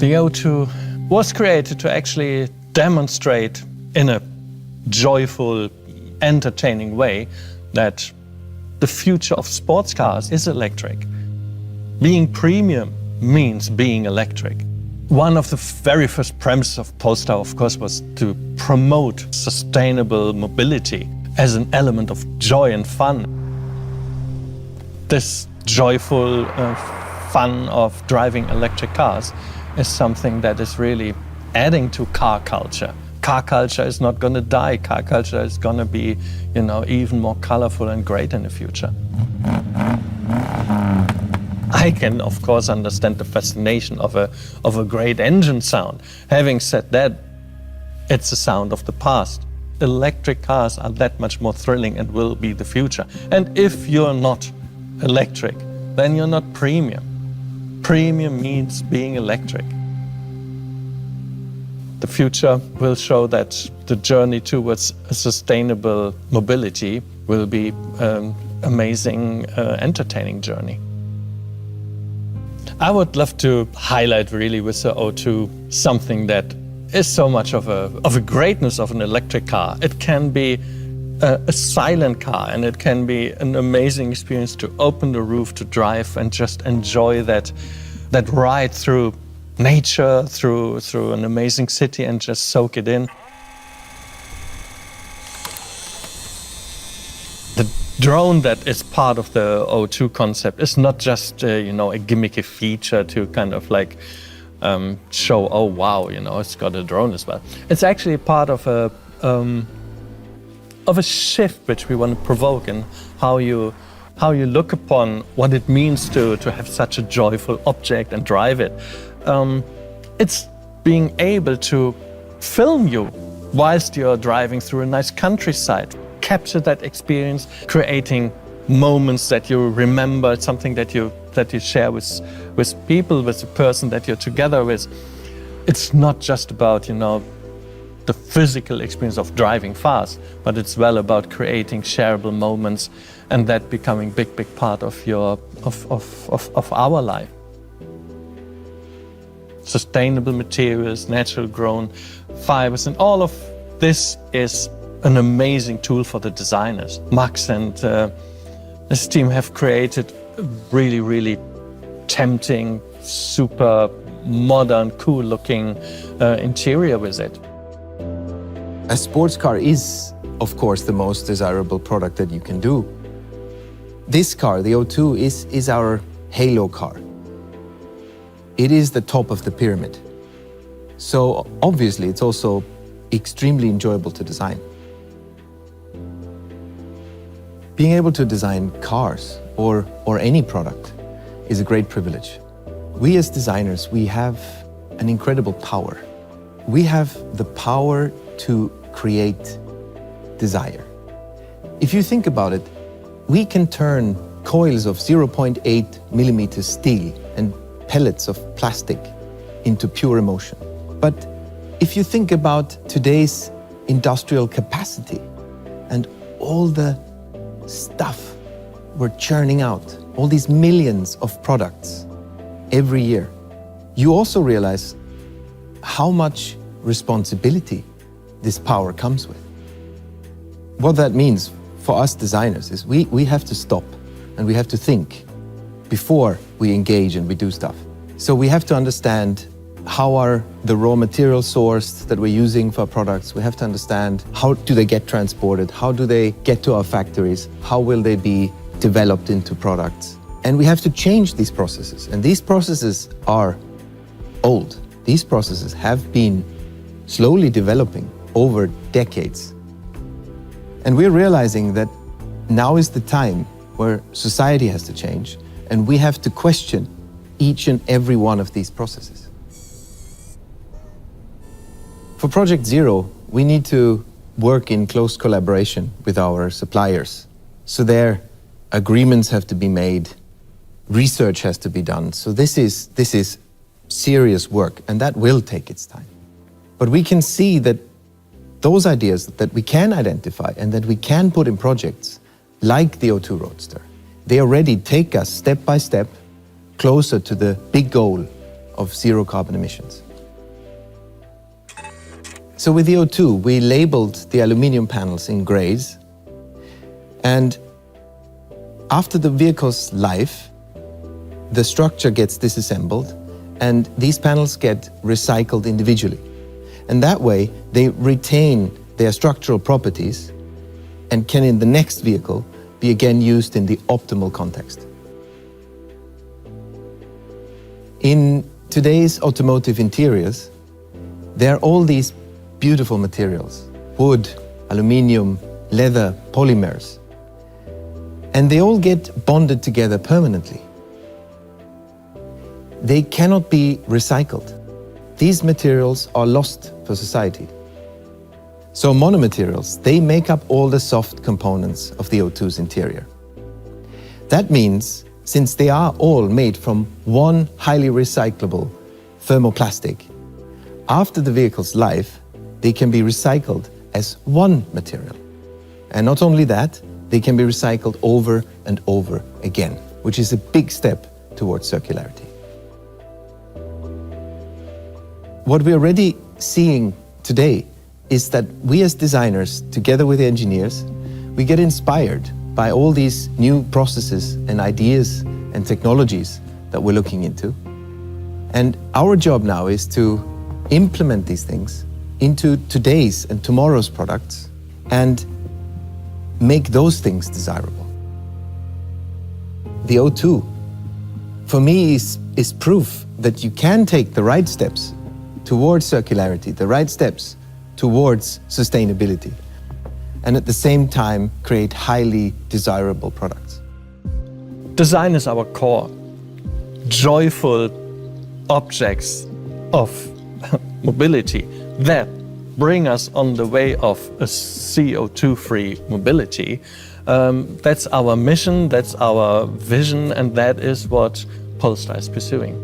The O2 was created to actually demonstrate in a joyful, entertaining way that the future of sports cars is electric. Being premium means being electric. One of the very first premises of Polestar, of course, was to promote sustainable mobility as an element of joy and fun. This joyful fun of driving electric cars is something that is really adding to car culture. Car culture is not going to die. Car culture is going to be, even more colorful and great in the future. I can, of course, understand the fascination of a great engine sound. Having said that, it's a sound of the past. Electric cars are that much more thrilling and will be the future. And if you're not electric, then you're not premium. Premium means being electric. The future will show that the journey towards a sustainable mobility will be an amazing, entertaining journey. I would love to highlight really with the O2 something that is so much of a greatness of an electric car. It can be a silent car, and it can be an amazing experience to open the roof, to drive and just enjoy that ride through nature, through an amazing city, and just soak it in. The drone that is part of the O2 concept is not just a gimmicky feature to kind of like show, oh wow, it's got a drone as well. It's actually part of a shift which we want to provoke in how you look upon what it means to have such a joyful object and drive it. It's being able to film you whilst you're driving through a nice countryside, capture that experience, creating moments that you remember, something that you share with people, with the person that you're together with. It's not just about, the physical experience of driving fast, but it's well about creating shareable moments and that becoming big part of our life. Sustainable materials, natural grown fibers, and all of this is an amazing tool for the designers. Max and his team have created a really tempting, super modern, cool looking interior with it. A sports car is, of course, the most desirable product that you can do. This car, the O2, is our halo car. It is the top of the pyramid. So obviously it's also extremely enjoyable to design. Being able to design cars or any product is a great privilege. We as designers, we have an incredible power. We have the power to create desire. If you think about it, we can turn coils of 0.8 millimeter steel and pellets of plastic into pure emotion. But if you think about today's industrial capacity and all the stuff we're churning out, all these millions of products every year, you also realize how much responsibility this power comes with. What that means for us designers is we have to stop and we have to think before we engage and we do stuff. So we have to understand how are the raw materials sourced that we're using for our products. We have to understand how do they get transported, how do they get to our factories, how will they be developed into products. And we have to change these processes. And these processes are old. These processes have been slowly developing over decades. And we're realizing that now is the time where society has to change and we have to question each and every one of these processes. For Project Zero, we need to work in close collaboration with our suppliers. So their agreements have to be made, research has to be done. So this is serious work, and that will take its time. But we can see that those ideas that we can identify and that we can put in projects like the O2 Roadster, they already take us step by step closer to the big goal of zero carbon emissions. So with the O2, we labeled the aluminium panels in grays, and after the vehicle's life, the structure gets disassembled and these panels get recycled individually. And that way, they retain their structural properties and can in the next vehicle be again used in the optimal context. In today's automotive interiors, there are all these beautiful materials: wood, aluminium, leather, polymers. And they all get bonded together permanently. They cannot be recycled. These materials are lost for society. So monomaterials, they make up all the soft components of the O2's interior. That means, since they are all made from one highly recyclable thermoplastic, after the vehicle's life, they can be recycled as one material. And not only that, they can be recycled over and over again, which is a big step towards circularity. What we're already seeing today is that we as designers, together with engineers, we get inspired by all these new processes and ideas and technologies that we're looking into. And our job now is to implement these things into today's and tomorrow's products and make those things desirable. The O2, for me, is proof that you can take the right steps towards circularity, the right steps towards sustainability, and at the same time create highly desirable products. Design is our core. Joyful objects of mobility that bring us on the way of a CO2-free mobility. That's our mission, that's our vision, and that is what Polestar is pursuing.